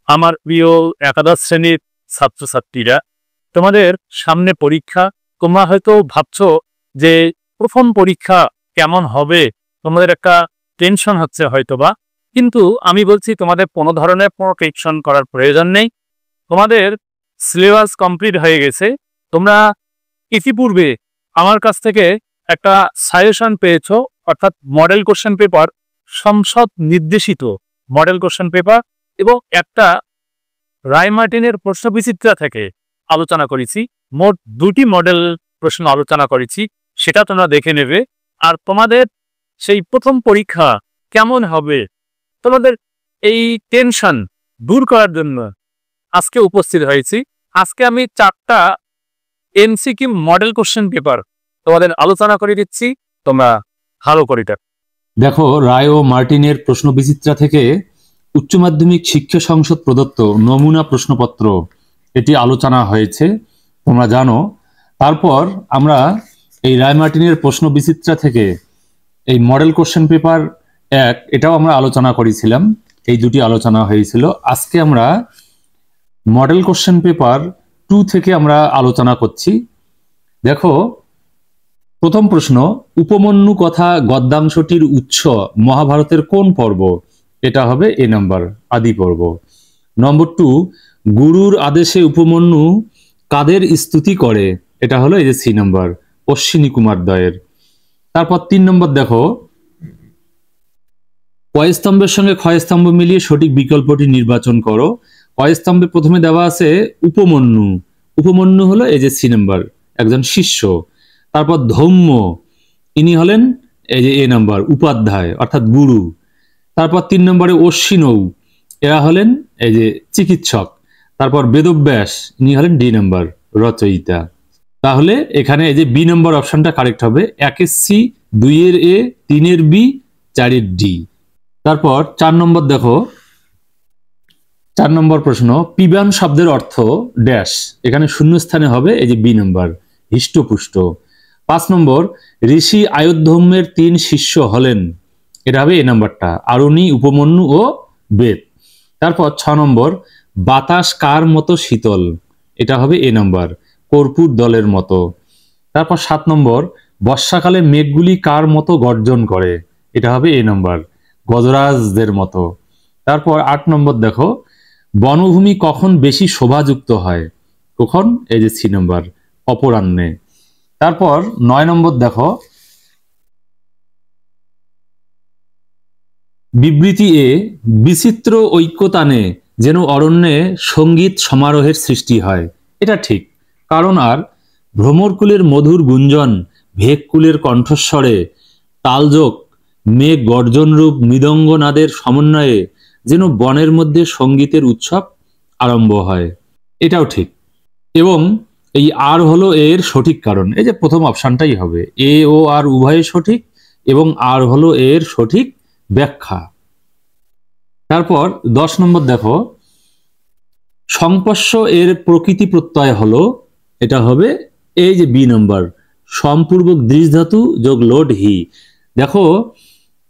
আমার প্রিয় একাদশ শ্রেণীর ছাত্রছাত্রীরা, তোমাদের সামনে পরীক্ষা। তোমরা হয়তো ভাবছো যে প্রথম পরীক্ষা কেমন হবে, তোমাদের একটা টেনশন হচ্ছে হয়তোবা। কিন্তু আমি বলছি তোমাদের কোনো ধরনের কোনো টেনশন করার প্রয়োজন নেই। তোমাদের সিলেবাস কমপ্লিট হয়ে গেছে। তোমরা ইতিপূর্বে আমার কাছ থেকে একটা সাজেশন পেয়েছো, অর্থাৎ মডেল কোশ্চেন পেপার, সংসদ নির্দেশিত মডেল কোশ্চেন পেপার এবং একটা রায়মার্টিনের প্রশ্নবিচিত্রা থেকে আলোচনা করেছি। মোট 2টি মডেল প্রশ্ন আলোচনা করেছি, সেটা তোমরা দেখে নেবে। আর তোমাদের সেই প্রথম পরীক্ষা কেমন হবে, তোমাদের এই টেনশন দূর করার জন্য আজকে উপস্থিত হয়েছি। আজকে আমি 4টা এমসিকিউ মডেল কোশ্চেন পেপার তোমাদের আলোচনা করে দিচ্ছি, তোমরা ভালো করে দেখো। রায় ও মার্টিনের প্রশ্নবিচিত্রা থেকে উচ্চ মাধ্যমিক শিক্ষা সংসদ প্রদত্ত নমুনা প্রশ্নপত্র এটি আলোচনা হয়েছে, তোমরা জানো। তারপর আমরা এই রায় মার্টিনের প্রশ্নবিচিত্রা থেকে এই মডেল কোশ্চেন পেপার 1 এটাও আমরা আলোচনা করেছিলাম, এই দুটি আলোচনা হয়েছিল। আজকে আমরা মডেল কোশ্চেন পেপার 2 থেকে আমরা আলোচনা করছি। দেখো, প্রথম প্রশ্ন, উপমন্যু কথা গদ্যাংশটির উৎস মহাভারতের কোন পর্ব? এটা হবে এ নাম্বার, আদি পর্ব। নম্বর 2, গুরুর আদেশে উপমন্যু কাদের স্তুতি করে? এটা হলো এই যে সি নাম্বার, অশ্বিনী কুমার দয়ের। তারপর 3 নম্বর দেখো, কয় স্তম্ভের সঙ্গে ক্ষয় স্তম্ভ মিলিয়ে সঠিক বিকল্পটি নির্বাচন করো। কয় স্তম্ভে প্রথমে দেওয়া আছে উপমন্যু। উপমন্যু হলো এই যে সি নাম্বার, একজন শিষ্য। তারপর ধৌম্য, ইনি হলেন এই যে এ নাম্বার, উপাধ্যায় অর্থাৎ গুরু। তারপর 3 নম্বরে অশ্বিনৌ, এরা হলেন এই যে চিকিৎসক। তারপর বেদব্যাস, ইনি হলেন ডি নাম্বার, রচয়িতা। তাহলে এখানে এই যে বি নম্বর অপশনটা কারেক্ট হবে। 1-এর সি, 2-এর এ, 3-এর বি, 4-এর ডি। তারপর 4 নম্বর দেখো, 4 নম্বর প্রশ্ন, পিবান শব্দের অর্থ ড্যাশ। এখানে শূন্যস্থানে হবে এই যে বি নাম্বার, হৃষ্টপুষ্ট। 5 নম্বর, ঋষি আয়োধ্যম্যের 3 শিষ্য হলেন। এটা হবে এ নাম্বারটা, আরুণী, উপমন্যু ও বেদ। তারপর 6 নম্বর, বাতাস কার মতো শীতল? এটা হবে এ নাম্বার, কর্পূর দলের মতো। তারপর 7 নম্বর, বর্ষাকালে মেঘগুলি কার মতো গর্জন করে? এটা হবে এ নাম্বার, গজরাজদের মতো। তারপর 8 নম্বর দেখো, বনভূমি কখন বেশি শোভাযুক্ত হয়? কখন? এই যে সি নাম্বার, অপরাহ্নে। তারপর 9 নম্বর দেখো, বিবৃতি এ, বিচিত্র ঐক্যতানে যেন অরণ্যে সঙ্গীত সমারোহের সৃষ্টি হয়। এটা ঠিক, কারণ আর ভ্রমরকুলের মধুর গুঞ্জন, ভেগকুলের কণ্ঠস্বরে তালযোগ, মেঘ গর্জনরূপ মৃদঙ্গনাদের সমন্বয়ে যেন বনের মধ্যে সঙ্গীতের উৎসব আরম্ভ হয়। এটাও ঠিক, এবং এই আর হলো এর সঠিক কারণ। এই যে প্রথম অপশনটাই হবে, এ ও আর উভয় সঠিক, এবং আর হলো এর সঠিক ব্যাখ্যা। তারপর 10 নম্বর দেখো, সংস্পর্শ এর প্রকৃতি প্রত্যয় হলো, এটা হবে এই যে বি নম্বর, সম্পূর্বক দৃশ ধাতু যোগ লোড হি। দেখো,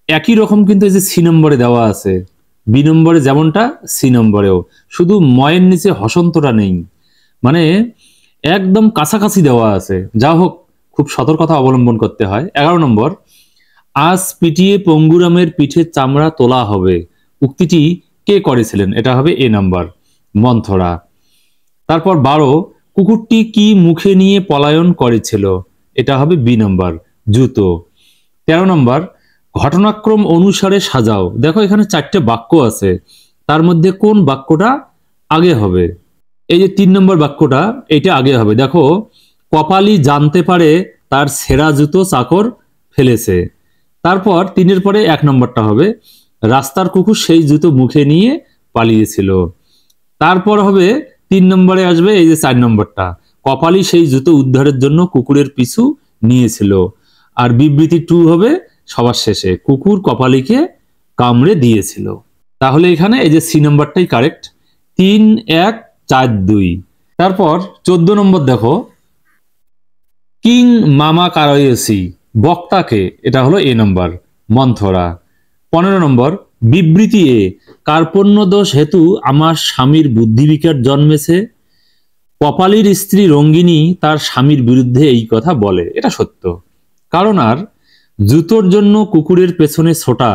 একই রকম কিন্তু এই যে সি নম্বরে দেওয়া আছে, বি নম্বরে যেমনটা সি নম্বরেও, শুধু ময়ের নিচে হসন্তটা নেই, মানে একদম কাছাকাছি দেওয়া আছে। যা হোক, খুব সতর্কতা অবলম্বন করতে হয়। 11 নম্বর, আজ পিটিয়ে পঙ্গুরামের পিঠে চামড়া তোলা হবে, উক্তিটি কে করেছিলেন? এটা হবে এ নাম্বার, মন্থরা। তারপর 12, কুকুরটি কি মুখে নিয়ে পলায়ন করেছিল? এটা হবে বি নাম্বার, জুতো। 13 নম্বর, ঘটনাক্রম অনুসারে সাজাও। দেখো, এখানে 4টে বাক্য আছে, তার মধ্যে কোন বাক্যটা আগে হবে? এই যে 3 নম্বর বাক্যটা, এটা আগে হবে। দেখো, কপালি জানতে পারে তার সেরা জুতো চাকর ফেলেছে। তারপর 3-এর পরে 1 নম্বরটা হবে, রাস্তার কুকুর সেই জুতো মুখে নিয়ে পালিয়েছিল। তারপর হবে 3 নম্বরে আসবে এই যে 4 নম্বরটা, কপালি সেই জুতো উদ্ধারের জন্য কুকুরের পিছু নিয়েছিল। আর বিবৃতি 2 হবে সবার শেষে, কুকুর কপালিকে কামড়ে দিয়েছিল। তাহলে এখানে এই যে সি নম্বরটাই কারেক্ট, 3, 1, 4, 2। তারপর 14 নম্বর দেখো, কিং মামা কারয়েসি, বক্তাকে? এটা হলো এ নম্বর, মন্থরা। 15 নম্বর, বিবৃতি এ, কার্পণ্য দোষ হেতু আমার স্বামীর বুদ্ধিবিকার জন্মেছে। কপালীর স্ত্রী রঙ্গিনী তার স্বামীর বিরুদ্ধে এই কথা বলে। এটা সত্য, কারণ আর জুতোর জন্য কুকুরের পেছনে ছোটা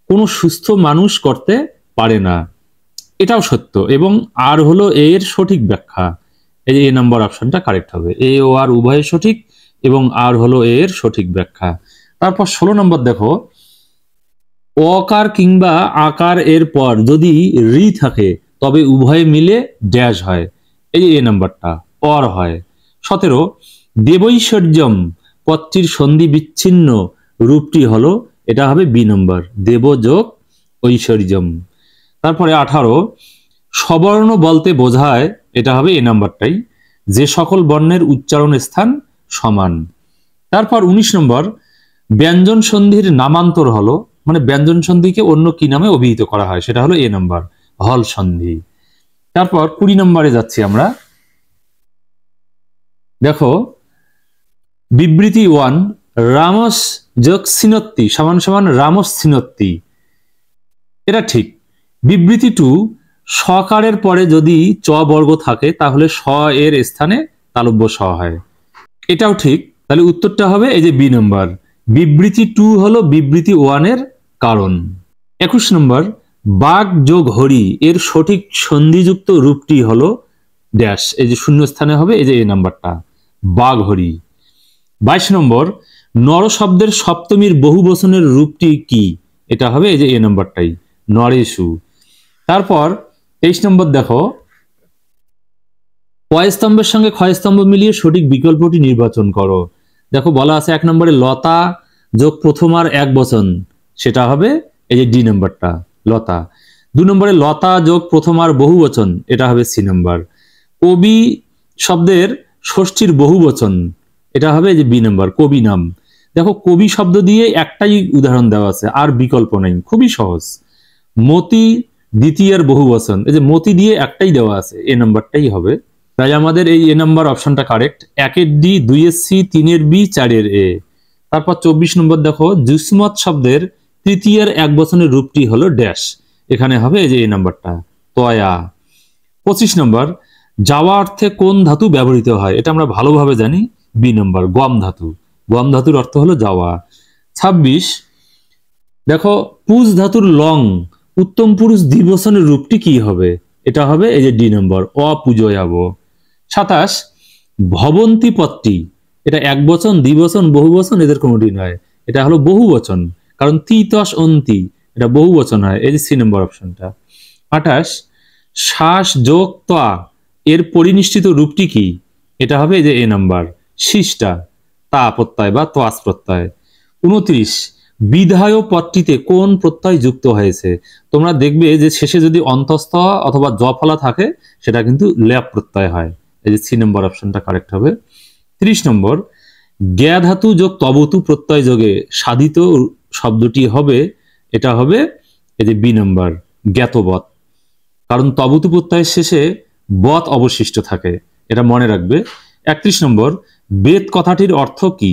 কোনো সুস্থ মানুষ করতে পারে না। এটাও সত্য, এবং আর হলো এর সঠিক ব্যাখ্যা। এই যে এ নাম্বার অপশনটা কারেক্ট হবে। এ ও আর উভয় সঠিক, এবং আর হলো এর সঠিক ব্যাখ্যা। তারপর 16 নম্বর দেখো, অকার কিংবা আকার এর পর যদি রি থাকে তবে উভয় মিলে ড্যাশ হয়। এই যে এ নাম্বারটা অর হয়। 17, দেবৈশ্বর্যম পদটির সন্ধি বিচ্ছিন্ন রূপটি হলো, এটা হবে বি নম্বর, দেব যোগ ঐশ্বর্যম। তারপরে 18, সবর্ণ বলতে বোঝায়, এটা হবে এ নাম্বারটাই, যে সকল বর্ণের উচ্চারণ স্থান সমান। তারপর 19 নম্বর, ব্যঞ্জন সন্ধির নামান্তর হলো, মানে ব্যঞ্জন সন্ধিকে অন্য কি নামে অভিহিত করা হয়, সেটা হলো এ নাম্বার, হল সন্ধি। তারপর 20 নম্বরে যাচ্ছি আমরা। দেখো, বিবৃতি 1, রামস যোগ সিনত্তি সমান সমান রামস সিনত্তি, এটা ঠিক। বিবৃতি 2, সকারের পরে যদি চ বর্গ থাকে তাহলে স এর স্থানে তালব্য স হয়, এটাও ঠিক। তাহলে উত্তরটা হবে এই যে বি নম্বর, বিবৃতি 2 হলো বিবৃতি 1 এর কারণ। 21 নম্বর, বাঘ যোগ হরি এর সঠিক সন্ধিযুক্ত রূপটি হলো ড্যাশ, এই যে শূন্য স্থানে হবে এই যে এই নাম্বারটা, বাঘ হরি। 22 নম্বর, নর শব্দের সপ্তমীর বহু বচনের রূপটি কি, এটা হবে এই যে এ নাম্বারটাই, নরেশু। তারপর 23 নম্বর দেখো, কয় স্তম্ভের সঙ্গে ক্ষয় স্তম্ভ মিলিয়ে সঠিক বিকল্পটি নির্বাচন করো। দেখো বলা আছে 1 নম্বরে লতা যোগ প্রথমার এক বচন, সেটা হবে এই যে ডি নাম্বারটা, লতা। 2 নম্বরে লতা যোগ প্রথমার বহু বচন, এটা হবে সি নাম্বার। কবি শব্দের ষষ্ঠীর বহু বচন, এটা হবে এই যে বি নাম্বার, কবি নাম। দেখো কবি শব্দ দিয়ে একটাই উদাহরণ দেওয়া আছে, আর বিকল্প নাই, খুবই সহজ। মতি দ্বিতীয়ের বহু বচন, এই যে মতি দিয়ে একটাই দেওয়া আছে, এ নাম্বারটাই হবে। তাই আমাদের এই এ নাম্বার অপশনটা কারেক্ট। 1 এর ডি, 2 এর সি, 3 এর বি, 4 এর এ। তারপর 24 নম্বর দেখো, জুসমত শব্দের তৃতীয়ের এক বচনের রূপটি হলো ড্যাশ, এখানে হবে এই যে এই নাম্বারটা, তয়া। 25 নম্বর, যাওয়া অর্থে কোন ধাতু ব্যবহৃত হয়, এটা আমরা ভালোভাবে জানি, বি নম্বর, গম ধাতু। গম ধাতুর অর্থ হলো যাওয়া। 26 দেখো, পুজ ধাতুর লং উত্তম পুরুষ দ্বিবচনের রূপটি কি হবে, এটা হবে এই যে ডি নম্বর, অপূজয়াব। 27 ভবন্তি পদটি, এটা এক বচন, দ্বিবচন, বহু বচন, এদের কোনোটি নয়, এটা হলো বহু বচন, কারণ তিতস অন্তি, এটা বহু বচন হয়, এই যে সি নম্বর অপশনটা। 28 শ্বাস যোগ ত্বা এর পরিনিষ্ঠিত রূপটি কি, এটা হবে এই যে এ নাম্বার, শিষ্টা, তা প্রত্যয় বা ত্বাস প্রত্যয়। 29 বিধায় পদটিতে কোন প্রত্যয় যুক্ত হয়েছে, তোমরা দেখবে যে শেষে যদি অন্তস্থ অথবা জফলা থাকে সেটা কিন্তু ল্যাপ প্রত্যয় হয়, এই যে সি নম্বর অপশনটা কারেক্ট হবে। 30 নম্বর, জ্ঞা ধাতু যোগ তবতু প্রত্যয় যোগে সাধিত শব্দটি হবে, এটা হবে এই যে বি নম্বর, জ্ঞাতবৎ, কারণ তবতু প্রত্যয়ের শেষে বৎ অবশিষ্ট থাকে, এটা মনে রাখবে। 31 নম্বর, বেদ কথাটির অর্থ কি,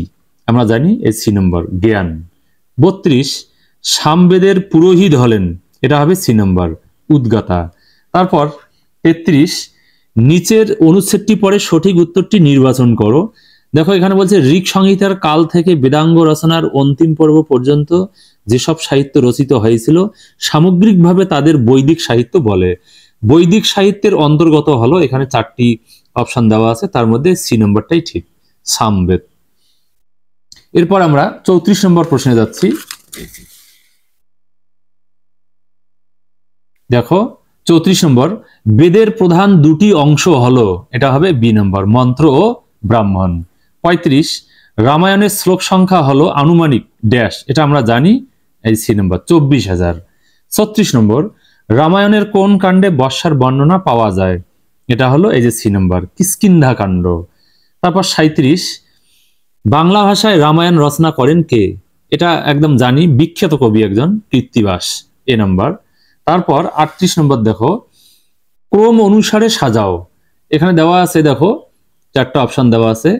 আমরা জানি এই সি নম্বর, জ্ঞান। 32 সামবেদের পুরোহিত হলেন, এটা হবে সি নম্বর, উদ্গাতা। তারপর 33 নিচের অনুচ্ছেদটি পরে সঠিক উত্তরটি নির্বাচন করো। দেখো এখানে বলছে ঋক সংহিতার কাল থেকে বেদাঙ্গ রচনার অন্তিম পর্ব পর্যন্ত যেসব সাহিত্য রচিত হয়েছিল সামগ্রিকভাবে তাদের বৈদিক সাহিত্য বলে। বৈদিক সাহিত্যের অন্তর্গত হলো, এখানে 4টি অপশন দেওয়া আছে, তার মধ্যে সি নম্বরটাই ঠিক, সামবেদ। এরপর আমরা 34 নম্বর প্রশ্নে যাচ্ছি। দেখো 34 নম্বর, বেদের প্রধান দুটি অংশ হলো, এটা হবে বি নম্বর, মন্ত্র ও ব্রাহ্মণ। 35 রামায়ণের শ্লোক সংখ্যা হলো আনুমানিক ড্যাশ, এটা আমরা জানি, এই সি নম্বর, 24,000। 36 নম্বর, রামায়ণের কোন কাণ্ডে বর্ষার বর্ণনা পাওয়া যায়, এটা হলো এই যে সি নম্বর, কিষ্কিন্ধা কাণ্ড। তারপর 37 বাংলা ভাষায় রামায়ণ রচনা করেন কে, এটা একদম জানি, বিখ্যাত কবি একজন, কৃত্তিবাস, এ নাম্বার। তারপর 38 নম্বর দেখো, ক্রম অনুসারে সাজাও, এখানে দেওয়া আছে, দেখো 4টা অপশন দেওয়া আছে,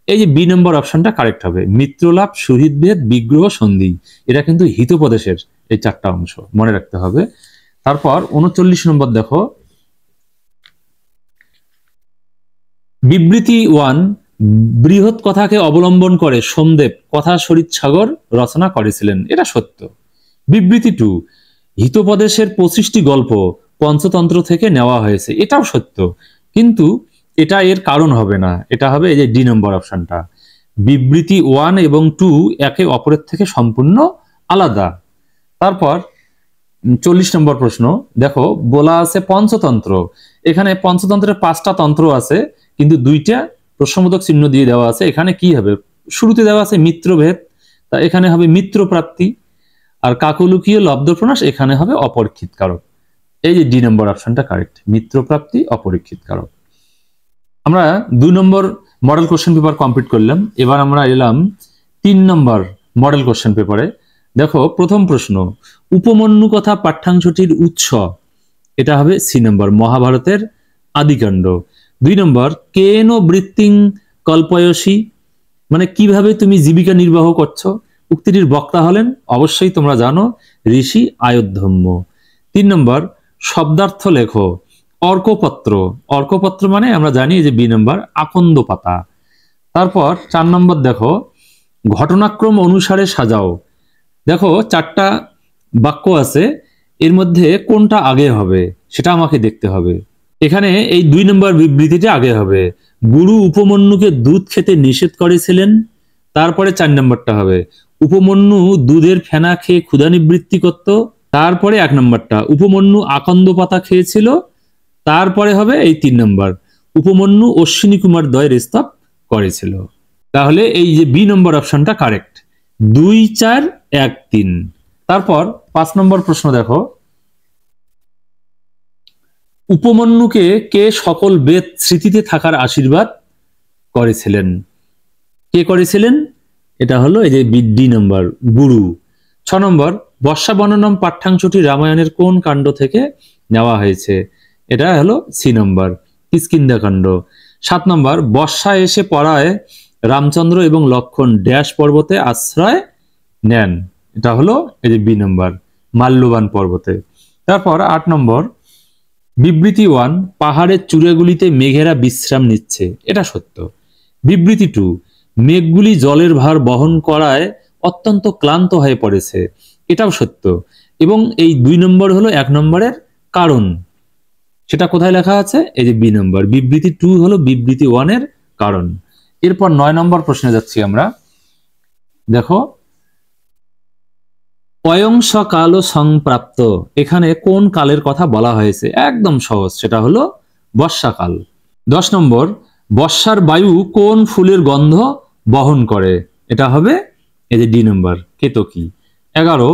এই যে বি নম্বর অপশনটা কারেক্ট হবে, মিত্রলাভ, সুহৃদভেদ, বিগ্রহ, সন্ধি, এটা কিন্তু হিতোপদেশের এই চারটা অংশ মনে রাখতে হবে। তারপর 39 নম্বর দেখো, বিবৃতি 1, বৃহৎ কথাকে অবলম্বন করে সোমদেব কথা শরীর সাগর রচনা করেছিলেন, এটা সত্য। বিবৃতি 2, হিতোপদেশের 25টি গল্প পঞ্চতন্ত্র থেকে নেওয়া হয়েছে, এটাও সত্য, কিন্তু এটা এর কারণ হবে না, এটা হবে এই যে ডি নম্বর অপশনটা। বিবৃতি 1 এবং 2 একে অপরের থেকে সম্পূর্ণ আলাদা। তারপর 40 নম্বর প্রশ্ন দেখো, বলা আছে পঞ্চতন্ত্র, এখানে পঞ্চতন্ত্রের 5টা তন্ত্র আছে, কিন্তু 2টা প্রশ্নবোধক চিহ্ন দিয়ে দেওয়া আছে। এখানে কি হবে, শুরুতে দেওয়া আছে মিত্রভেদ, তা এখানে হবে মিত্র প্রাপ্তি, আর কাকলুকীয় লব্ধপ্রনাশ এখানে হবে অপরীক্ষিত কারক। এই যে ডি নম্বর অপশনটা কারেক্ট, মিত্র প্রাপ্তি অপরীক্ষিত কারক। আমরা 2 নম্বর মডেল কোশ্চেন পেপার কমপ্লিট করলাম, এবার আমরা এলাম 3 নম্বর মডেল কোশ্চেন পেপারে। দেখো প্রথম প্রশ্ন, উপমন্যু কথা পাঠ্যাংশটির উৎস, এটা হবে সি নম্বর, মহাভারতের আদিকাণ্ড। 2 নম্বর, কেন বৃত্তিং কল্পয়সী, মানে কিভাবে তুমি জীবিকা নির্বাহ করছো, উক্তিটির বক্তা হলেন অবশ্যই তোমরা জানো ঋষি আয়োধ্যম্য। 3 নম্বর, শব্দার্থ লেখো, অর্কপত্র, অর্কপত্র মানে আমরা জানি যে বি নম্বর আকন্দ পাতা। তারপর 4 নম্বর দেখো, ঘটনাক্রম অনুসারে সাজাও, দেখো 4টা বাক্য আছে, এর মধ্যে কোনটা আগে হবে সেটা আমাকে দেখতে হবে। এখানে এই 2 নম্বর বিবৃতিটা আগে হবে, গুরু উপমন্যুকে দুধ খেতে নিষেধ করেছিলেন। তারপরে 4 নম্বরটা হবে, উপমন্যু দুধের ফেনা খেয়ে ক্ষুধা নিবৃত্তি করত। তারপরে 1 নম্বরটা, উপমন্যু আকন্দ পাতা খেয়েছিল। তারপরে হবে এই 3 নম্বর, উপমন্যু অশ্বিনী কুমার দ্বয়ের স্তব করেছিল। তাহলে এই যে বি নম্বর অপশনটা কারেক্ট, 2, 4, 1, 3। তারপর 5 নম্বর প্রশ্ন দেখো, উপমন্যুকে কে সকল বেদ স্মৃতিতে থাকার আশীর্বাদ করেছিলেন, কে করেছিলেন, এটা হলো এই যে ডি নম্বর, গুরু। 6 নম্বর, বর্ষা বর্ণনম পাঠ্যাংশটি রামায়ণের কোন কাণ্ড থেকে নেওয়া হয়েছে, এটা হলো সি নম্বর, কিষ্কিন্ধা কাণ্ড। 7 নম্বর, বর্ষা এসে পড়ায় রামচন্দ্র এবং লক্ষণ ড্যাশ পর্বতে আশ্রয় নেন, এটা হলো এই যে বি নম্বর, মাল্যবান পর্বতে। তারপর 8 নম্বর, বিবৃতি 1, পাহাড়ের চূড়াগুলিতে মেঘেরা বিশ্রাম নিচ্ছে, এটা সত্য। বিবৃতি 2, মেঘগুলি জলের ভার বহন করায় অত্যন্ত ক্লান্ত হয়ে পড়েছে, এটাও সত্য। এবং এই 2 নম্বর হলো 1 নম্বরের কারণ, সেটা কোথায় লেখা আছে, এই যে বি নম্বর, বিবৃতি 2 হলো বিবৃতি 1 এর কারণ। এরপর 9 নম্বর প্রশ্নে যাচ্ছি আমরা। দেখো, অয়ংস কাল সংপ্রাপ্ত, এখানে কোন কালের কথা বলা হয়েছে, একদম সহজ, সেটা হলো বর্ষাকাল। 10 নম্বর, বর্ষার বায়ু কোন ফুলের গন্ধ বহন করে, এটা হবে এই যে ডি নম্বর, কেতকী। 11,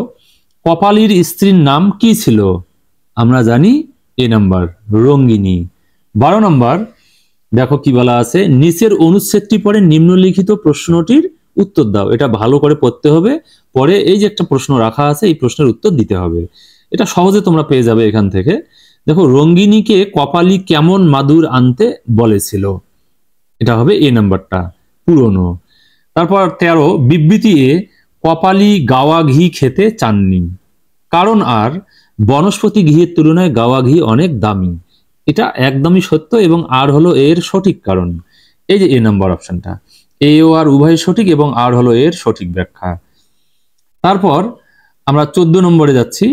কপালীর স্ত্রীর নাম কি ছিল, আমরা জানি এ নম্বর, রঙ্গিনী। 12 নম্বর দেখো কি বলা আছে, নিচের অনুচ্ছেদটি পরে নিম্নলিখিত প্রশ্নটির উত্তর দাও, এটা ভালো করে পড়তে হবে, পরে এই যে একটা প্রশ্ন রাখা আছে এই প্রশ্নের উত্তর দিতে হবে, এটা সহজে তোমরা পেয়ে যাবে এখান থেকে। দেখো, রঙ্গিনীকে কপালী কেমন মাদুর আনতে বলেছিল, এটা হবে এ নাম্বারটা, পুরনো। তারপর 13, বিবৃতি এ, কপালী গাওয়া ঘি খেতে চাননি, কারণ আর বনস্পতি ঘিয়ের তুলনায় গাওয়া ঘি অনেক দামি, এটা একদমই সত্য, এবং আর হলো এর সঠিক কারণ। এই যে এ নাম্বার অপশনটা, এ ও আর উভয় সঠিক, এবং আর হলো এর সঠিক ব্যাখ্যা। তারপর আমরা 14 নম্বরে যাচ্ছি।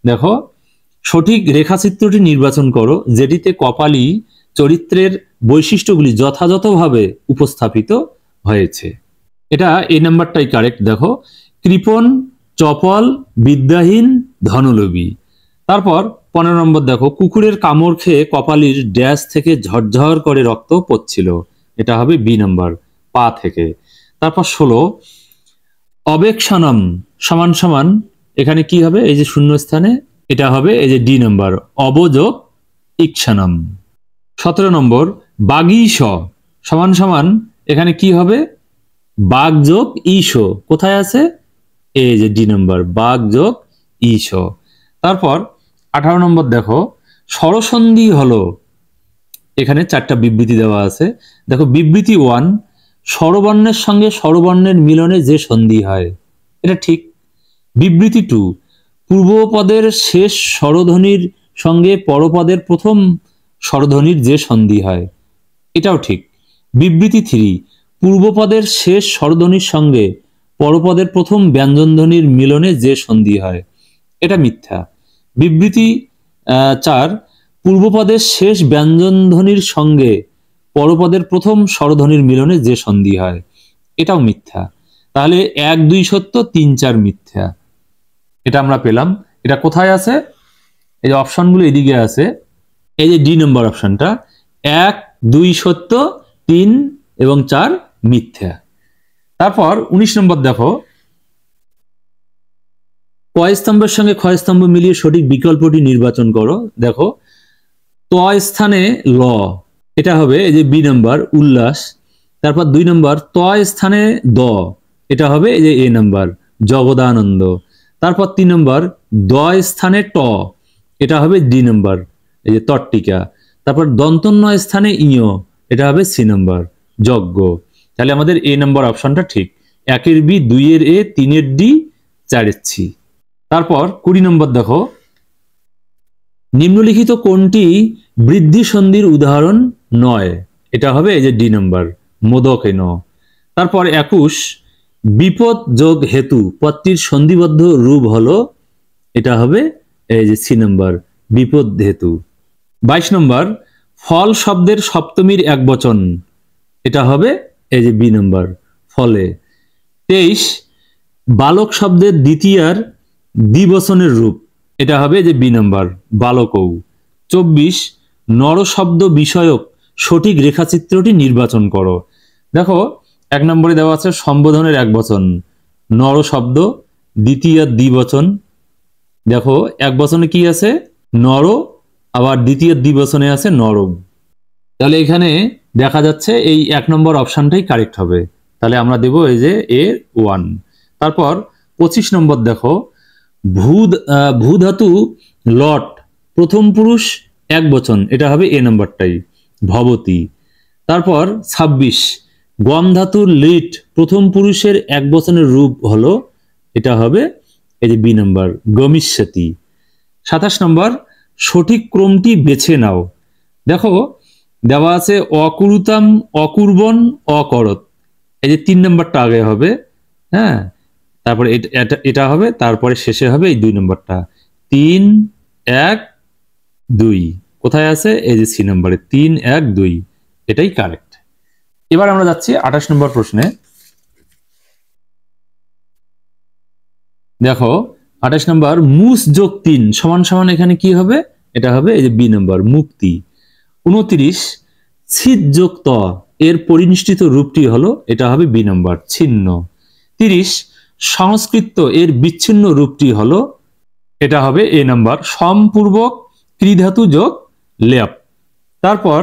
দেখো, সঠিক রেখাচিত্রটি নির্বাচন করো যেটিতে কপালী চরিত্রের বৈশিষ্ট্যগুলি যথাযথভাবে উপস্থাপিত হয়েছে, এটা এই নাম্বারটাই কারেক্ট। দেখো, কৃপণ, চপল, বিদ্যাহীন, ধনলোভী। তারপর 15 নম্বর দেখো, কুকুরের কামড় খেয়ে কপালীর ড্যাশ থেকে ঝরঝর করে রক্ত পড়ছিল, এটা হবে বি নাম্বার, পা থেকে। তারপর 16, অবেক্ষণম সমান সমান, এখানে কি হবে, এই যে শূন্য স্থানে, এটা হবে এই যে ডি নাম্বার, অবযোগ ইক্ষানম। 17 নম্বর, বাগীশ সমান সমান, এখানে কি হবে, বাগ যোগ ঈশ, কোথায় আছে, এই যে ডি নাম্বার, বাগ যোগ ঈশ। তারপর 18 নম্বর দেখো, স্বরসন্ধি হলো, এখানে 4টা বিবৃতি দেওয়া আছে। দেখো, বিবৃতি 1, স্বরবর্ণের সঙ্গে স্বরবর্ণের মিলনে যে সন্ধি হয়, এটা ঠিক। বিবৃতি 2, পূর্বপদের শেষ স্বরধ্বনির সঙ্গে পরপদের প্রথম স্বরধ্বনির যে সন্ধি হয়, এটাও ঠিক। বিবৃতি 3, পূর্বপদের শেষ স্বরধ্বনির সঙ্গে পরপদের প্রথম ব্যঞ্জনধ্বনির মিলনে যে সন্ধি হয়, এটা মিথ্যা। বিবৃতি 4, পূর্বপদের শেষ ব্যঞ্জনধ্বনির সঙ্গে পরপদের প্রথম স্বরধ্বনির মিলনে যে সন্ধি হয়, এটাও মিথ্যা। তাহলে 1, 2 সত্য, 3, 4 মিথ্যা। এটা আমরা পেলাম। এটা কোথায় আছে? এই যে অপশনগুলো এদিকে আছে, এই যে ডি নম্বর অপশনটা, 1, 2 সত্য, 3 এবং 4 মিথ্যা। তারপর 19 নম্বর দেখো, ক স্তম্ভের সঙ্গে খ স্তম্ভ মিলিয়ে সঠিক বিকল্পটি নির্বাচন করো। দেখো, ত স্থানে ল, এটা হবে এই যে বি নাম্বার উল্লাস। তারপর 2 নম্বর ত স্থানে দ, এটা হবে এই যে এ নাম্বার জগদানন্দ। তারপর 3 নম্বর দ স্থানে ট, এটা হবে ডি নাম্বার এই যে তট্টিকা। তারপর দন্তন্য স্থানে ইয়, এটা হবে সি নাম্বার যজ্ঞ। তাহলে আমাদের এ নাম্বার অপশনটা ঠিক। 1 এর বি, 2 এর এ, 3 এর ডি, 4 এর সি। তারপর 20 নম্বর দেখো, নিম্নলিখিত কোনটি বৃদ্ধি সন্ধির উদাহরণ নয়? এটা হবে এই যে ডি নাম্বার মোদকে ন। তারপর 21, বিপদ যোগ হেতু পদটির সন্ধিবদ্ধ রূপ হলো, এটা হবে এই যে সি নাম্বার বিপদ হেতু। 22 নম্বর ফল শব্দের সপ্তমীর একবচন, এটা হবে এই যে বি নাম্বার ফলে। 23, বালক শব্দের দ্বিতীয়ার দ্বিবচনের রূপ, এটা হবে যে বি নাম্বার বালকৌ। 24, নর শব্দ বিষয়ক সঠিক রেখাচিত্রটি নির্বাচন করো। দেখো 1 নম্বরে দেওয়া আছে সম্বোধনের একবচন নর শব্দ, দ্বিতীয়ার দ্বিবচন। দেখো এক বচনে কি আছে? নর, আবার দ্বিতীয় দ্বিবচনে আছে নরম। তাহলে এখানে দেখা যাচ্ছে এই 1 নম্বর অপশনটাই কারেক্ট হবে। তাহলে আমরা দেব এই যে এ 1। তারপর 25 নম্বর দেখো, ভূ ধাতু লট প্রথম পুরুষ এক বচন, এটা হবে এ নাম্বারটাই ভবতী। তারপর 26, গম ধাতুর লিট প্রথম পুরুষের এক বচনের রূপ হলো, এটা হবে এই যে বি নাম্বার গমিষ্যতি। 27 নম্বর সঠিক ক্রমটি বেছে নাও। দেখো দেওয়া আছে অকুরুতাম, অকুর্বন, অকরত, এই যে 3 নম্বরটা আগে হবে, হ্যাঁ, তারপরে এটা হবে, তারপরে শেষে হবে এই 2 নম্বরটা 3, 1, 2। কোথায় আছে? এই যে সি নম্বরে 3, 1, 2, এটাই কারেক্ট। এবার আমরা যাচ্ছি 28 নম্বর প্রশ্নে। দেখো 28 নম্বর মুস যোগ 3 সমান সমান এখানে কি হবে? এটা হবে এই যে বি নম্বর মুক্তি। 29, ছিদ যোগ ত এর পরিনিষ্ঠিত রূপটি হলো, এটা হবে বি নম্বর ছিন্ন। 30, সংস্কৃত এর বিচ্ছিন্ন রূপটি হলো, এটা হবে এ নাম্বার সম্পূর্বক ক্রিধাতু যোগ লেপ। তারপর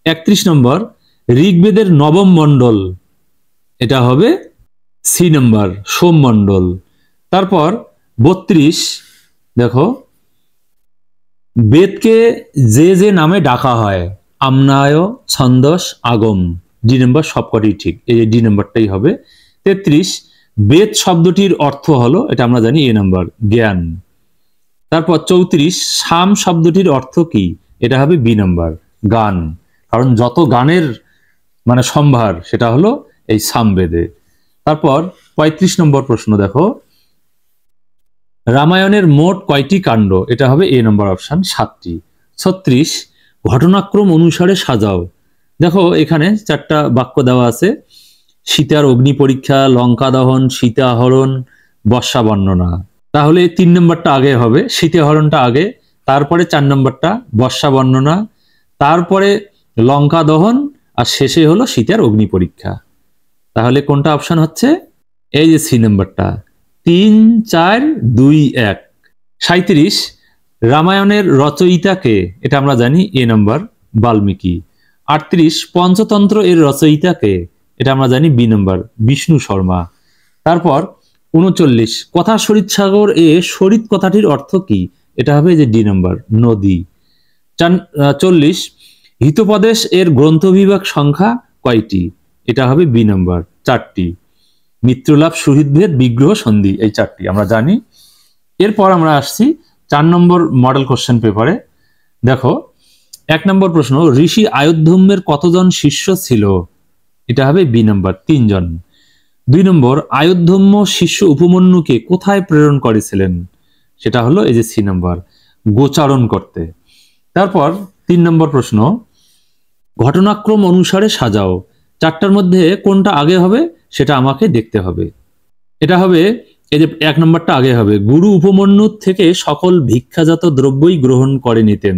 31 নম্বর ঋগ্বেদের নবম মণ্ডল, এটা হবে সি নাম্বার সোম মণ্ডল। তারপর 32, দেখো বেদকে যে যে নামে ডাকা হয়, আমনায়, ছন্দস, আগম, ডি নাম্বার সবকটি ঠিক, এই যে ডি নাম্বারটাই হবে। 33, বেদ শব্দটির অর্থ হলো, এটা আমরা জানি এ নাম্বার জ্ঞান। তারপর 34, সাম শব্দটির অর্থ কি? এটা হবে বি নাম্বার গান, কারণ যত গানের মানে সম্ভার সেটা হলো এই সামবেদে। তারপর 35 নম্বর প্রশ্ন দেখো, রামায়ণের মোট কয়টি কাণ্ড? এটা হবে এ নম্বর অপশন 7টি। 36, ঘটনাক্রম অনুসারে সাজাও। দেখো এখানে 4টা বাক্য দেওয়া আছে, সীতার অগ্নি পরীক্ষা, লঙ্কা দহন, সীতাহরণ, বর্ষা বর্ণনা। তাহলে 3 নম্বরটা আগে হবে, সীতাহরণটা আগে, তারপরে 4 নম্বরটা বর্ষা বর্ণনা, তারপরে লঙ্কা দহন, আর শেষে হলো সীতার অগ্নি পরীক্ষা। তাহলে কোনটা অপশন হচ্ছে? এই যে সি নাম্বারটা 3, 4, 2, 1। 37, রামায়ণের রচয়িতাকে? এটা আমরা জানি এ নাম্বার বাল্মীকি। 38, পঞ্চতন্ত্র এর রচয়িতাকে? এটা আমরা জানি বি নাম্বার বিষ্ণু শর্মা। তারপর 39, কথা সরিৎ সাগর এ সরিৎ কথাটির অর্থ কি? এটা হবে যে ডি নাম্বার নদী। 40, হিতোপদেশ এর গ্রন্থ বিভাগ সংখ্যা কয়টি? এটা হবে বি নাম্বার 4টি। মিত্রলাভ, সুহৃদভেদ, বিগ্রহ, সন্ধি, এই 4টি আমরা জানি। এরপর আমরা আসছি 4 নম্বর মডেল কোশ্চেন পেপারে। দেখো 1 নম্বর প্রশ্ন, ঋষি আয়োধ্যম্যের কতজন শিষ্য ছিল? এটা হবে বি নম্বর, 3 জন। 2 নম্বর, আয়োধ্যম্য শিষ্য উপমন্যুকে কোথায় প্রেরণ করেছিলেন? সেটা হলো এই যে সি নম্বর, গোচারণ করতে। তারপর 3 নম্বর প্রশ্ন, ঘটনাক্রম অনুসারে সাজাও, 4টার মধ্যে কোনটা আগে হবে সেটা আমাকে দেখতে হবে। এটা হবে এই যে 1 নম্বরটা আগে হবে, গুরু উপমন্যু থেকে সকল ভিক্ষাজাত দ্রব্যই গ্রহণ করে নিতেন,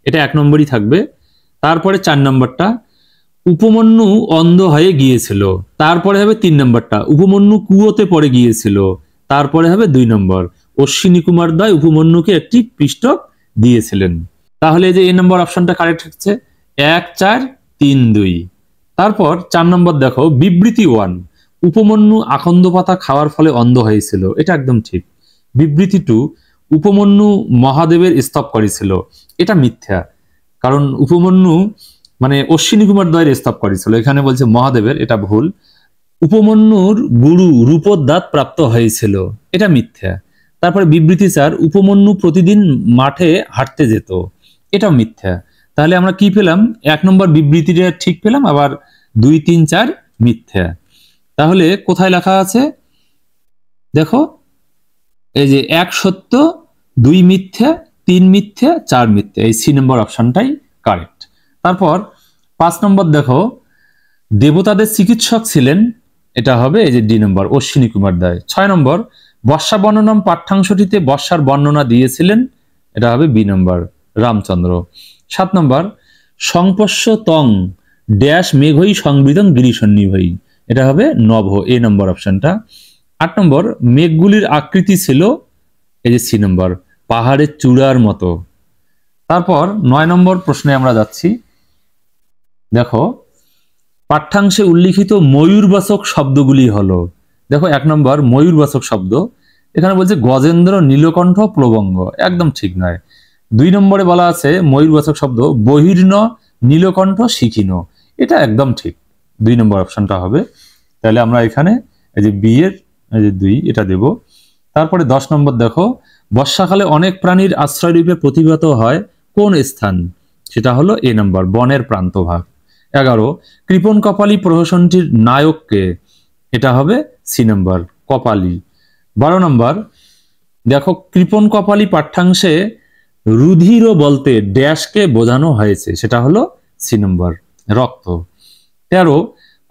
এটা 1 নম্বরই থাকবে। তারপরে 4 নম্বরটা, উপমন্যু অন্ধ হয়ে গিয়েছিল। তারপরে হবে 3 নম্বরটা, উপমন্যু কুয়োতে পড়ে গিয়েছিল। তারপরে হবে 2 নম্বর, অশ্বিনী কুমার দ্বয় উপমন্যুকে একটি পিষ্টক দিয়েছিলেন। তাহলে এই যে এ নম্বর অপশনটা কারেক্ট হচ্ছে 1 4 3 2। তারপর 4 নম্বর দেখো, বিবৃতি 1, উপমন্যু আকন্দ পাতা খাওয়ার ফলে অন্ধ হয়েছিল, এটা একদম ঠিক। বিবৃতি 2, উপমন্যু মহাদেবের স্তব করেছিল, এটা মিথ্যা, কারণ উপমন্যু মানে অশ্বিনী কুমার দ্বয়ের স্তব করেছিল, এখানে বলছে মহাদেবের, এটা ভুল। উপমন্যুর গুরু রূপোদ্দাত প্রাপ্ত হয়েছিল, এটা মিথ্যা। তারপরে বিবৃতি 4, উপমন্যু প্রতিদিন মাঠে হাঁটতে যেত, এটাও মিথ্যা। তাহলে আমরা কি পেলাম? 1 নম্বর বিবৃতিটা ঠিক পেলাম, আবার 2 3 4 মিথ্যা। তাহলে কোথায় লেখা আছে দেখো, এই যে 1 সত্য, 2 মিথ্যা, 3 মিথ্যা, 4 মিথ্যা, এই সি নম্বর অপশনটাই কারেক্ট। তারপর 5 নম্বর দেখো, দেবতাদের চিকিৎসক ছিলেন, এটা হবে এই যে ডি নম্বর, অশ্বিনী কুমার দ্বয়। 6 নম্বর, বর্ষা বর্ণনাম পাঠ্যাংশটিতে বর্ষার বর্ণনা দিয়েছিলেন, এটা হবে বি নম্বর, রামচন্দ্র। 7 নম্বর, সংপস্য তং ড্যাশ মেঘই সংবৃতং গিরিসন্নিভৈ, এটা হবে নভ, এ নম্বর অপশনটা। 8 নম্বর, মেঘগুলির আকৃতি ছিল এই যে সি নম্বর, পাহাড়ের চূড়ার মতো। তারপর 9 নম্বর প্রশ্নে আমরা যাচ্ছি। দেখো পাঠ্যাংশে উল্লিখিত ময়ূরবাচক শব্দগুলি হলো, দেখো 1 নম্বর ময়ূরবাচক শব্দ, এখানে বলছে গজেন্দ্র, নীলকণ্ঠ, প্লবঙ্গ, একদম ঠিক নয়। 2 নম্বরে বলা আছে ময়ূরবাচক শব্দ বহির্ন, নীলকণ্ঠ, শিখিন, এটা একদম ঠিক, 2 নম্বর অপশনটা হবে। তাহলে আমরা এখানে এই যে বি এর এই যে 2 এটা দেব। তারপরে 10 নম্বর দেখো, বর্ষাকালে অনেক প্রাণীর আশ্রয়রূপে প্রতিভাত হয় কোন স্থান? সেটা হলো এ নম্বর, বনের প্রান্তভাগ। 11, কৃপণ কপালী প্রহসনটির নায়ককে? এটা হবে সি নম্বর, কপালী। 12 নম্বর দেখো, কৃপণ কপালী পাঠ্যাংশে রুধির বলতে ড্যাশকে বোঝানো হয়েছে, সেটা হলো সি নম্বর, রক্ত। 13,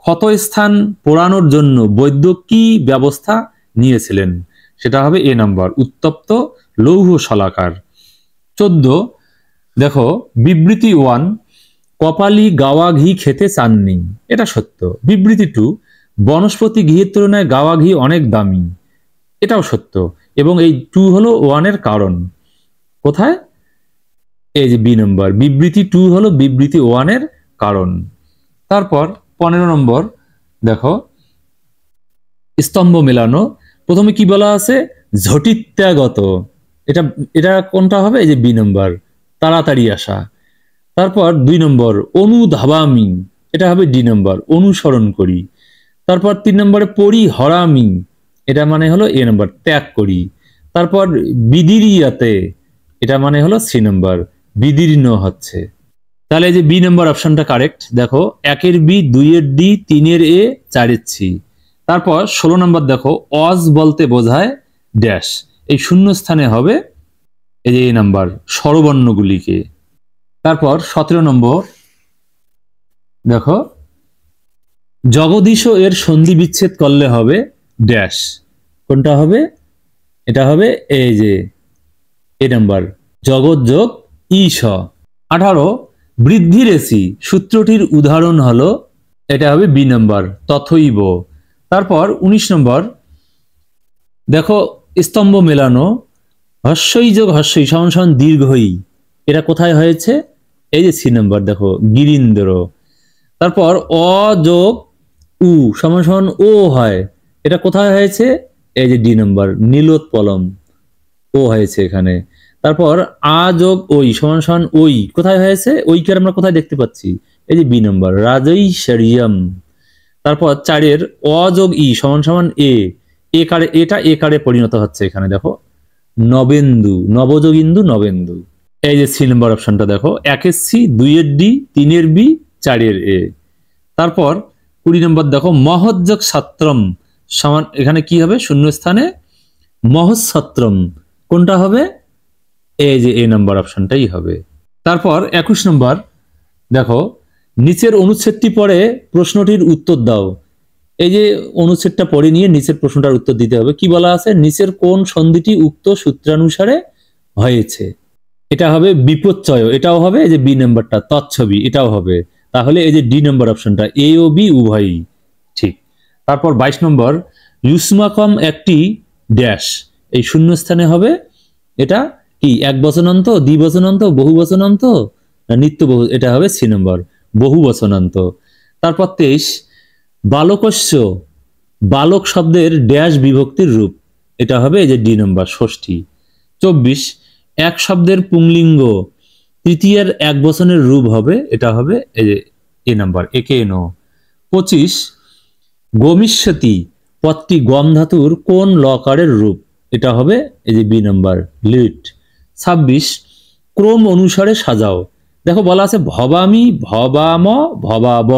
ক্ষত স্থান পোড়ানোর জন্য বৈদ্য কি ব্যবস্থা নিয়েছিলেন? সেটা হবে এ নম্বর, উত্তপ্ত লৌহ শলাকার। 14, দেখো বিবৃতি 1, কপালী গাওয়া ঘি খেতে চাননি, এটা সত্য। বিবৃতি 2, বনস্পতি ঘিয়ের তুলনায় গাওয়া ঘি অনেক দামি, এটাও সত্য, এবং এই 2 হলো 1 এর কারণ। কোথায়? এই যে বি নম্বর, বিবৃতি 2 হলো বিবৃতি 1 এর কারণ। তারপর 15 নম্বর দেখো, স্তম্ভ মেলানো, প্রথমে কি বলা আছে? ঝটিত্যাগত, এটা এটা কোনটা হবে? এই যে বি নম্বর, তাড়াতাড়ি আসা। তারপর 2 নম্বর, অনুধাবামি, এটা হবে ডি নম্বর, অনুসরণ করি। তারপর 3 নম্বরে পরিহরামি, এটা মানে হলো এ নম্বর, ত্যাগ করি। তারপর বিদিরিয়াতে, এটা মানে হলো সি নম্বর, বিদীর্ণ হচ্ছে। তাহলে এই যে বি নম্বর অপশনটা কারেক্ট। দেখো 1 এর বি, 2 এর ডি, 3 এর এ, 4 এর সি। তারপর 16 নম্বর দেখো, অজ বলতে বোঝায় ড্যাশ, এই শূন্য স্থানে হবে এই যে এ নাম্বার, স্বরবর্ণগুলিকে। তারপর 17 নম্বর দেখো, জগদীশ এর সন্ধি বিচ্ছেদ করলে হবে ড্যাশ, কোনটা হবে? এটা হবে এই যে এ নাম্বার, জগৎ যোগ ঈশ। 18, বৃদ্ধি রেসি সূত্রটির উদাহরণ হলো, এটা হবে বি নাম্বার, তথৈব। তারপর 19 নম্বর দেখো, স্তম্ভ মেলানো, হস্যই যোগ হস্যই সমান সমান দীর্ঘই, এটা কোথায় হয়েছে? এই যে সি নাম্বার, দেখো গিরীন্দ্র। তারপর অ যোগ উ সমান সমান ও হয়, এটা কোথায় হয়েছে? এই যে ডি নাম্বার, নীলোৎপলম, ও হয়েছে এখানে। তারপর আ যোগ ওই সমান সমান ওই, কোথায় হয়েছে? ওইকে আমরা কোথায় দেখতে পাচ্ছি? এই যে বি নাম্বার, রাজৈশ্বরিয়ম। তারপর 4 অ যোগ ই সমান সমান এ, এ কারে, এটা এ কারে পরিণত হচ্ছে এখানে, দেখো নবেন্দু, নবযোগিন্দু, নবেন্দু। এই যে সি নম্বর অপশনটা দেখো, 1 এর সি, 2 এর ডি, 3 এর বি, 4 এর এ। তারপর 20 নম্বর দেখো, মহজ্জক ছাত্রম সমান, এখানে কি হবে? শূন্যস্থানে মহৎসত্রম, কোনটা হবে? এই যে এ নম্বর অপশনটাই হবে। তারপর 21 নম্বর দেখো, নিচের অনুচ্ছেদটি পড়ে প্রশ্নটির উত্তর দাও। এই যে অনুচ্ছেদটা পড়ে নিয়ে নিচের প্রশ্নটার উত্তর দিতে হবে। কি বলা আছে? নিচের কোন সন্ধিটি উক্ত সূত্রানুসারে হয়েছে? এটা হবে বিপর্যয়, এটাও হবে। এই যে বি নাম্বারটা তৎছবি, এটাও হবে। তাহলে এই যে ডি নম্বর অপশনটা, এ ও বি উভয়ই ঠিক। তারপর 22 নম্বর, ইউসমাকম একটি ড্যাশ, এই শূন্যস্থানে হবে এটা কি? এক বচনান্ত, দ্বিবচনান্ত, বহু বচনান্ত না নিত্য বহু? এটা হবে সি নম্বর, বহু বচনান্ত। তারপর 23, বালকস্য, বালক শব্দের ড্যাশ বিভক্তির রূপ, এটা হবে এই যে ডি নম্বর, ষষ্ঠী। 24, এক শব্দের পুংলিঙ্গ তৃতীয়ের এক বচনের রূপ হবে, এটা হবে এই যে এ নাম্বার, একে নো। 25, গমিষ্যতি পদটি গম ধাতুর কোন লকারের রূপ? এটা হবে এই যে বি নাম্বার, লিট। 26, ক্রম অনুসারে সাজাও। দেখো বলা আছে ভবামি, ভবাম, ভবাব।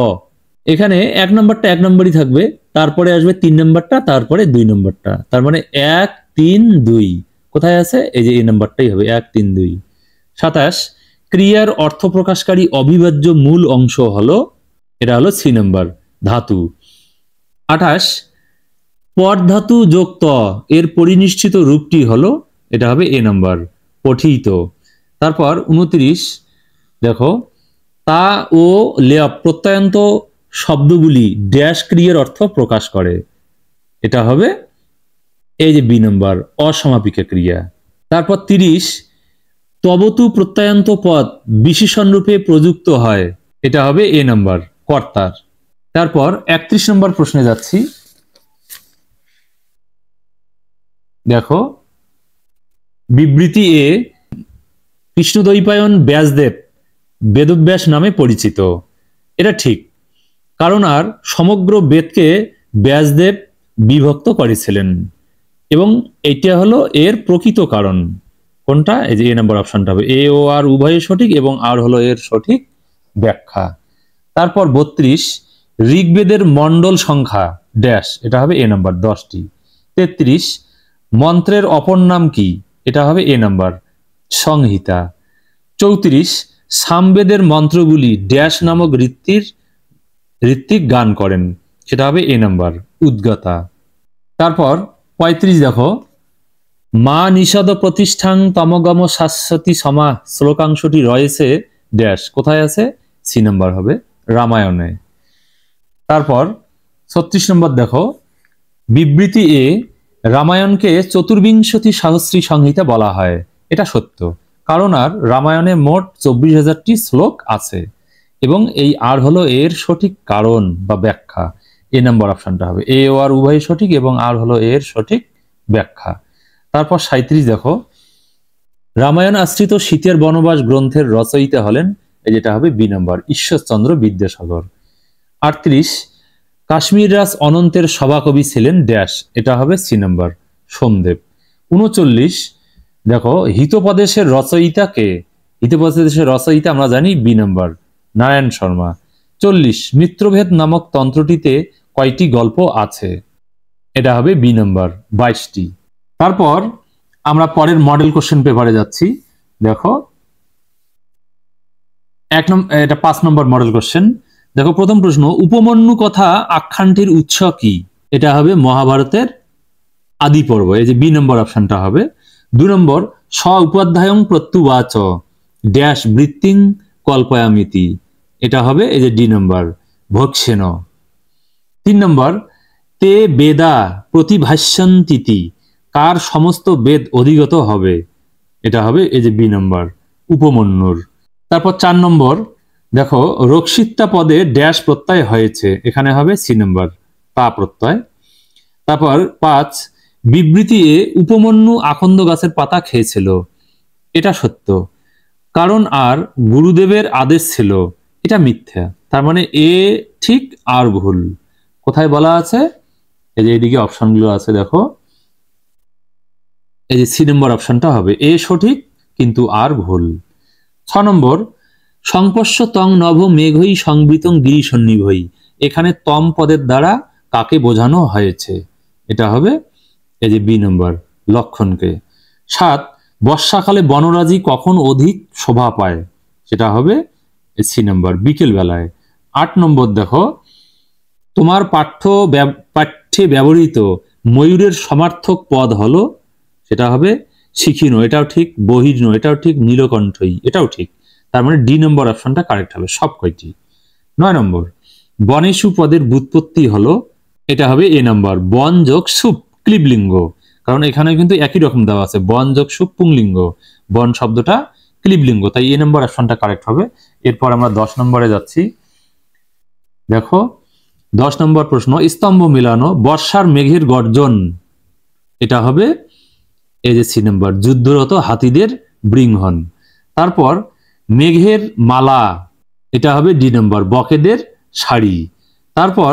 এখানে এক নম্বরটা এক নম্বরই থাকবে, তারপরে আসবে 3 নম্বরটা, তারপরে 2 নম্বরটা। তার মানে 1 3 2 কোথায় আছে? এই যে এই নাম্বারটাই হবে, 1 3 2। 27, ক্রিয়ার অর্থ প্রকাশকারী অবিভাজ্য মূল অংশ হলো, এটা হলো সি নাম্বার, ধাতু। 28, পর ধাতু যোগ ত এর পরিনিষ্ঠিত রূপটি হলো, এটা হবে এ নাম্বার, পঠিত। তারপর 29 দেখো, তা ও লেপ প্রত্যয়ান্ত শব্দগুলি ড্যাশ ক্রিয়ার অর্থ প্রকাশ করে, এটা হবে এই যে বি নম্বর, অসমাপিকা ক্রিয়া। তারপর 30, তবতু প্রত্যয়ান্ত পদ বিশেষণ রূপে প্রযুক্ত হয়, এটা হবে এ নম্বর, কর্তার। তারপর 31 নম্বর প্রশ্নে যাচ্ছি। দেখো, বিবৃতি এ, কৃষ্ণদ্বৈপায়ন ব্যাসদেব বেদব্যাস নামে পরিচিত, এটা ঠিক। কারণ আর সমগ্র বেদকে ব্যাসদেব বিভক্ত করেছিলেন, এবং এইটা হলো এর প্রকৃত কারণ। কোনটা? এই যে এ নম্বর অপশনটা হবে, এ ও আর উভয় সঠিক, এবং আর হলো এর সঠিক ব্যাখ্যা। তারপর 32, ঋগ্বেদের মণ্ডল সংখ্যা ড্যাশ, এটা হবে এ নম্বর, 10টি। 33, মন্ত্রের অপর নাম কি? এটা হবে এ নম্বর, সংহিতা। 34, সামবেদের মন্ত্রগুলি ড্যাশ নামক ঋত্বিক গান করেন, সেটা হবে এ নাম্বার, উদ্গাতা। তারপর 35 দেখো, মা নিষাদ প্রতিষ্ঠাং তমগম শাশ্বতী সমা শ্লোকাংশটি রয়েছে ড্যাশ, কোথায় আছে? সি নাম্বার হবে, রামায়ণে। তারপর 36 নম্বর দেখো, বিবৃতি এ, রামায়ণকে চতুর্বিংশতি সহস্রী সংহিতা বলা হয়, এটা সত্য। কারণ আর রামায়ণে মোট 24,000টি শ্লোক আছে, এবং এই আর হলো এর সঠিক কারণ বা ব্যাখ্যা। এ নম্বর অপশনটা হবে, এ ও আর উভয় সঠিক, এবং আর হলো এর সঠিক ব্যাখ্যা। তারপর 37 দেখো, রামায়ণ আশ্রিত শীতের বনবাস গ্রন্থের রচয়িতা হলেন, এই যেটা হবে বি নম্বর, ঈশ্বরচন্দ্র বিদ্যাসাগর। 38, কাশ্মীর রাজ অনন্তের সভাকবি ছিলেন ড্যাশ, এটা হবে সি নম্বর, সোমদেব। 39 দেখো, হিতোপদেশের রচয়িতা কে? হিতোপদেশের রচয়িতা আমরা জানি বি নম্বর, নারায়ণ শর্মা। 40, মিত্রভেদ নামক তন্ত্রটিতে কয়টি গল্প আছে? এটা হবে বি নম্বর, 22টি। তারপর আমরা পরের মডেল কোশ্চেন পেপারে যাচ্ছি। দেখো, এটা 5 নম্বর মডেল কোশ্চেন। দেখো, প্রথম প্রশ্ন, উপমন্যু কথা আখ্যানটির উৎস কি? এটা হবে মহাভারতের আদি পর্ব, এই যে বি নম্বর অপশনটা হবে। 2 নম্বর, স্ব উপাধ্যায়ং প্রত্যুবাচ ড্যাশ বৃত্তিং কল্পয়ামিতি, এটা হবে এই যে ডি নম্বর, ভক্ষেন। 3 নম্বর, তে বেদা প্রতিভাষ্যন্তিতি, কার সমস্ত বেদ অধিগত হবে? এটা হবে এই যে বি নম্বর, উপমন্যুর। তারপর 4 নম্বর দেখো, রক্ষিতা পদে ড্যাশ প্রত্যয় হয়েছে, এখানে হবে সি নম্বর, পা প্রত্যয়। তারপর 5, বিবৃতি এ, উপমন্যু আখন্দ গাছের পাতা খেয়েছিল, এটা সত্য। কারণ আর গুরুদেবের আদেশ ছিল, এটা মিথ্যা। তার মানে এ ঠিক আর ভুল। কোথায় বলা আছে? এই যে এদিকে অপশনগুলো আছে দেখো, এই যে সি নম্বর অপশনটা হবে। এ সঠিক কিন্তু আর ভুল। 6 নম্বর, সংপর্শ তং নভ মেঘই সংবৃতং গিরিসন্নিভই, এখানে তম পদের দ্বারা কাকে বোঝানো হয়েছে? এটা হবে এই যে বি নম্বর, লক্ষণকে। 7, বর্ষাকালে বনরাজি কখন অধিক শোভা পায়? সেটা হবে সি নম্বর, বিকেল বেলায়। 8 নম্বর দেখো, তোমার পাঠ্যে ব্যবহৃত ময়ূরের সমার্থক পদ হলো, সেটা হবে শিখিনো, এটাও ঠিক। বহির্ণ, এটাও ঠিক। নীলকণ্ঠই, এটাও ঠিক। তার মানে ডি নম্বর অপশনটা কারেক্ট হবে সব কয়টি। 9 নম্বর, বনেশু পদের ব্যুৎপত্তি হলো, এটা হবে এ নম্বর, বন যোগ সুপ ক্লিবলিঙ্গ, কারণ এখানে কিন্তু একই রকম দেওয়া আছে, বন যোগ সুপ পুংলিঙ্গ, বন শব্দটা ক্লিবলিঙ্গ, তাই এ নম্বর অপশনটা কারেক্ট হবে। এরপর আমরা 10 নম্বরে যাচ্ছি। দেখো 10 নম্বর প্রশ্ন, স্তম্ভ মিলানো, বর্ষার মেঘের গর্জন, এটা হবে এই যে সি নম্বর, যুদ্ধরত হাতিদের বৃংহন। তারপর মেঘের মালা, এটা হবে ডি নম্বর, বকেদের শাড়ি। তারপর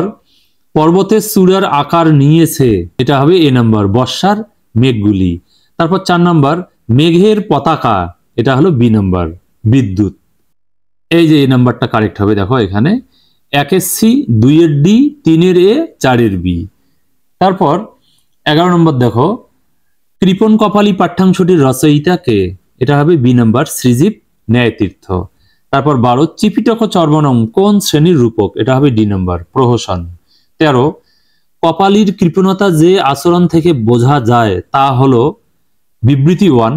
পর্বতের চূড়ার আকার নিয়েছে, এটা হবে এ নম্বর, বর্ষার মেঘগুলি। তারপর 4 নম্বর, মেঘের পতাকা, এটা হলো বি নম্বর, বিদ্যুৎ। এই যে এই নাম্বারটা কারেক্ট হবে। দেখো এখানে 1-এর সি, 2-এর ডি, 3-এর এ, 4-এর বি। তারপর 11 নম্বর দেখো, কৃপণ কপালী পাঠ্যাংশটির রচয়িতা কে? এটা হবে বি নম্বর, শ্রীজীব ন্যায়তীর্থ। তারপর 12, চিপিটক চর্বণম কোন শ্রেণীর রূপক? এটা হবে ডি নম্বর, প্রহসন। 13, কপালীর কৃপণতা যে আচরণ থেকে বোঝা যায় তা হলো বিবৃতি 1,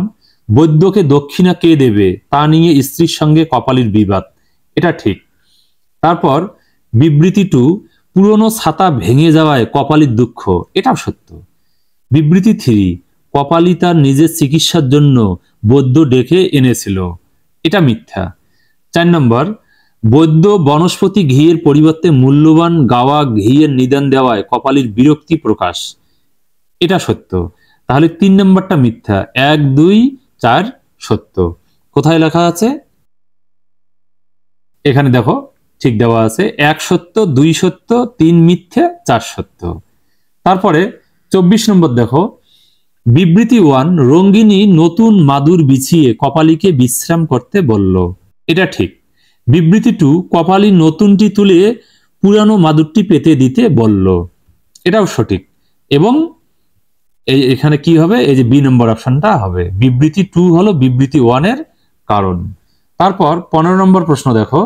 বৈদ্যকে দক্ষিণা কে দেবে তা নিয়ে স্ত্রীর সঙ্গে কপালীর বিবাদ, এটা ঠিক। তারপর বিবৃতি 2, পুরনো ছাতা ভেঙে যাওয়ায় কপালীর দুঃখ, এটাও সত্য। বিবৃতি 3, কপালী তার নিজের চিকিৎসার জন্য বৈদ্য ডেকে এনেছিল, এটা মিথ্যা। 4 নম্বর, বৈদ্য বনস্পতি ঘিয়ের পরিবর্তে মূল্যবান গাওয়া ঘিয়ের নিদান দেওয়ায় কপালীর বিরক্তি প্রকাশ, এটা সত্য। তাহলে 3 নম্বরটা মিথ্যা, 1, 2, 4 সত্য। কোথায় লেখা আছে? এখানে দেখো ঠিক দেওয়া আছে, 1 সত্য, 2 সত্য, 3 মিথ্যে, 4 সত্য। তারপরে 24 নম্বর দেখো, বিবৃতি 1, রঙ্গিনী নতুন মাদুর বিছিয়ে কপালীকে বিশ্রাম করতে বলল, এটা ঠিক। বিবৃতি 2, কপালী নতুনটি তুলে পুরানো মাদুরটি পেতে দিতে বলল, এটাও সঠিক। এবং এখানে কি হবে? এই যে বি নম্বর অপশনটা হবে। বিবৃতি 2 হলো বিবৃতি 1 এর কারণ। তারপর 15 নম্বর প্রশ্ন দেখো,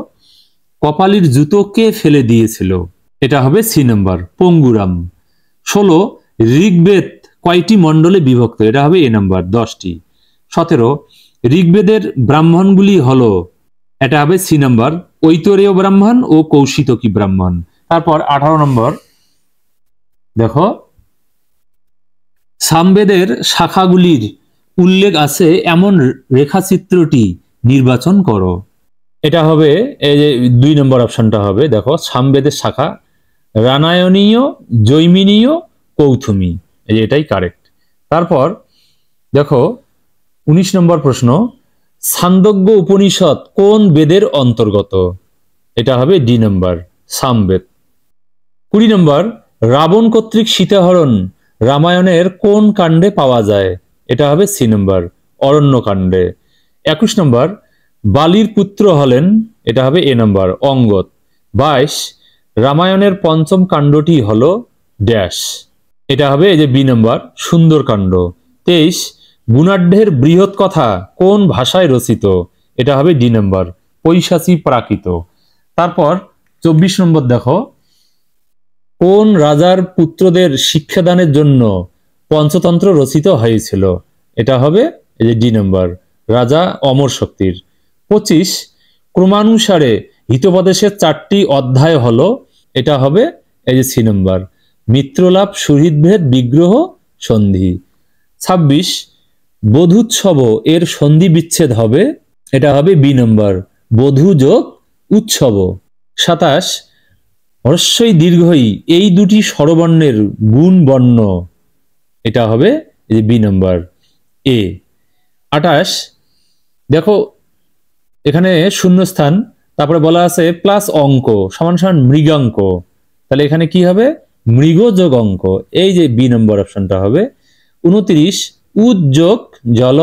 কপালীর জুতো কে ফেলে দিয়েছিল? এটা হবে সি নম্বর, পঙ্গুরাম। 16, ঋগ্বেদ কয়টি মণ্ডলে বিভক্ত? এটা হবে এ নম্বর, 10টি। 17, ঋগ্বেদের ব্রাহ্মণগুলি হলো, এটা হবে সি নম্বর, ঐতরেয় ব্রাহ্মণ ও কৌশিতকী ব্রাহ্মণ। তারপর 18 নম্বর দেখো, সামবেদের শাখাগুলির উল্লেখ আছে এমন রেখাচিত্রটি নির্বাচন করো, এটা হবে এই যে 2 নম্বর অপশনটা হবে। দেখো সামবেদের শাখা রানায়নীয়, জৈমিনীয়, কৌথুমী, এই যে এটাই কারেক্ট। তারপর দেখো 19 নম্বর প্রশ্ন, ছান্দোগ্য উপনিষদ কোন বেদের অন্তর্গত? এটা হবে ডি নম্বর, সামবেদ। 20 নম্বর, রাবণ কর্তৃক সীতাহরণ রামায়ণের কোন কাণ্ডে পাওয়া যায়? এটা হবে সি নম্বর, অরণ্য কাণ্ডে। 21 নম্বর, বালির পুত্র হলেন, এটা হবে এ নম্বর, অঙ্গদ। 22, রামায়ণের পঞ্চম কাণ্ডটি হলো ড্যাশ, এটা হবে এই যে বি নম্বর, সুন্দরকাণ্ড। 23, গুণাঢ্যের বৃহৎ কথা কোন ভাষায় রচিত? এটা হবে ডি নম্বর, পৈশাচী প্রাকৃত। তারপর 24 নম্বর দেখো, কোন রাজার পুত্রদের শিক্ষাদানের জন্য পঞ্চতন্ত্র রচিত হয়েছিল? এটা হবে এই যে ডি নম্বর, রাজা অমর শক্তির। 25, ক্রমানুসারে হিতোপদেশের 4টি অধ্যায় হলো, এটা হবে এই যে সি নম্বর, মিত্রলাভ, সুহৃদভেদ, বিগ্রহ, সন্ধি। 26, বধূৎসব এর সন্ধি বিচ্ছেদ হবে, এটা হবে বি নম্বর, বধূ যোগ উৎসব। 27, হ্রস্বই দীর্ঘই এই দুটি স্বরবর্ণের গুণ বর্ণ, এটা হবে এই যে বি নম্বর, এ। 28, দেখো এখানে শূন্যস্থান, তারপরে বলা আছে প্লাস অঙ্ক সমান সমান মৃগাঙ্ক, তাহলে এখানে কি হবে? মৃগ যোগ অঙ্ক, এই যে বি নম্বর অপশনটা হবে। 29, উজ্যোগ জল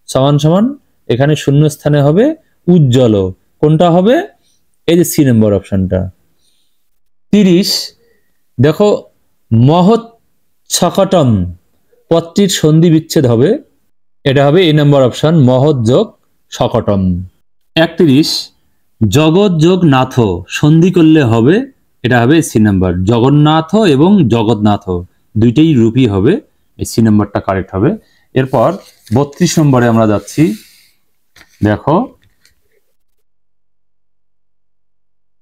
সমান সমান এখানে শূন্য স্থানে হবে উজ্জ্বল। কোনটা হবে? এই যে সি নম্বর অপশনটা। 30 দেখো মহৎ সকটম পদটির সন্ধি বিচ্ছেদ হবে, এটা হবে এ নম্বর অপশন, মহৎ যোগ সকটম। 31 জগৎ যোগ নাথ সন্ধি করলে হবে, এটা হবে সি নাম্বার, জগন্নাথ এবং জগন্নাথ দুইটাই রূপই হবে, এই সি নাম্বারটা কারেক্ট হবে। এরপর 32 নম্বরে আমরা যাচ্ছি। দেখো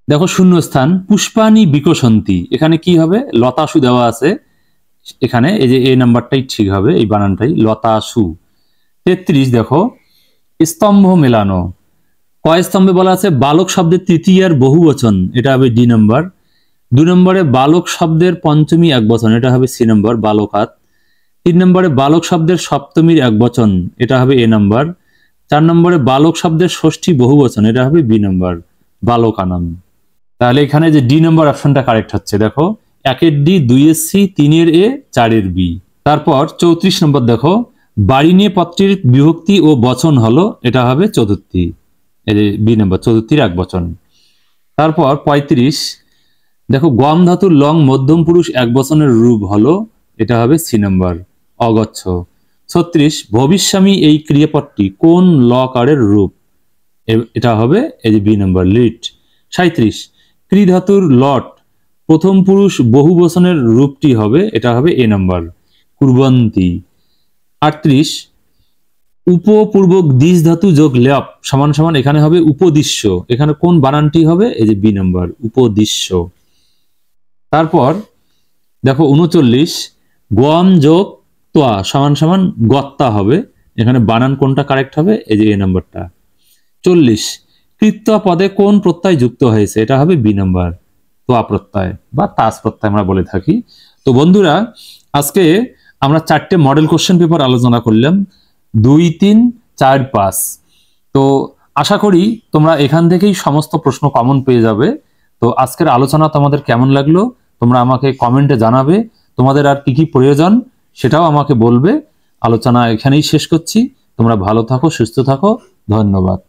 দেখো শূন্যস্থান পুষ্পানি বিকশন্তি, এখানে কি হবে? লতাশু দেওয়া আছে, এখানে এই যে এই নাম্বারটাই ঠিক হবে, এই বানানটাই লতাশু। 33 দেখো স্তম্ভ মেলানো, কয় স্তম্ভে বলা আছে? বালক শব্দের তৃতীয়ার বহু বচন, এটা হবে ডি নাম্বার। 2 নম্বরে বালক শব্দের পঞ্চমী এক বচন, এটা হবে সি নাম্বার, বালকাত। 3 নম্বরে বালক শব্দের সপ্তমীর এক বচন, এটা হবে এ নাম্বার। 4 নম্বরে বালক শব্দের ষষ্ঠী বহু বচন, এটা হবে বি নাম্বার, বালকানাম। তাহলে এখানে যে ডি নাম্বার অপশনটা কারেক্ট হচ্ছে। দেখো 1-এর ডি, 2-এর সি, 3-এর এ, 4-এর বি। তারপর 34 নম্বর দেখো বাড়ি নিয়ে পদটির বিভক্তি ও বচন হলো, এটা হবে চতুর্থী, এই যে বি নাম্বার, চতুর্থীর এক বচন। তারপর 35 দেখো গম ধাতুর লং মধ্যম পুরুষ এক বচনের রূপ হলো, এটা হবে সি নাম্বার, অগচ্ছ। 36 ভবিষ্যামী এই ক্রিয়াপদটি কোন লকারের রূপ, এটা হবে এই যে বি নাম্বার, লিট। 37 ক্রি ধাতুর লট প্রথম পুরুষ বহু বচনের রূপটি হবে, এটা হবে এ নাম্বার, কুর্বন্তী। 38 উপপূর্বক দিশ ধাতু যোগ ল্যাপ সমান সমান এখানে হবে উপদিশ্য, এখানে কোন বানানটি হবে? এই যে বি নাম্বার, উপদিশ্য। তারপর দেখো 39 গম যোগ তোয়া সমান সমান গত্তা হবে, এখানে বানান কোনটা কারেক্ট হবে? এই যে এ নাম্বারটা। 40 কৃত্য পদে কোন প্রত্যয় যুক্ত হয়েছে, এটা হবে বি নাম্বার, তোয়া প্রত্যয় বা তাস প্রত্যয় আমরা বলে থাকি। তো বন্ধুরা আজকে আমরা 4টে মডেল কোশ্চেন পেপার আলোচনা করলাম, 2, 3, 4, 5। তো আশা করি তোমরা এখান থেকেই সমস্ত প্রশ্ন কমন পেয়ে যাবে। তো আজকের আলোচনা তোমাদের কেমন লাগলো তোমরা আমাকে কমেন্টে জানাবে, তোমাদের আর কি কি প্রয়োজন সেটাও আমাকে বলবে। আলোচনা এখানেই শেষ করছি, তোমরা ভালো থাকো, সুস্থ থাকো, ধন্যবাদ।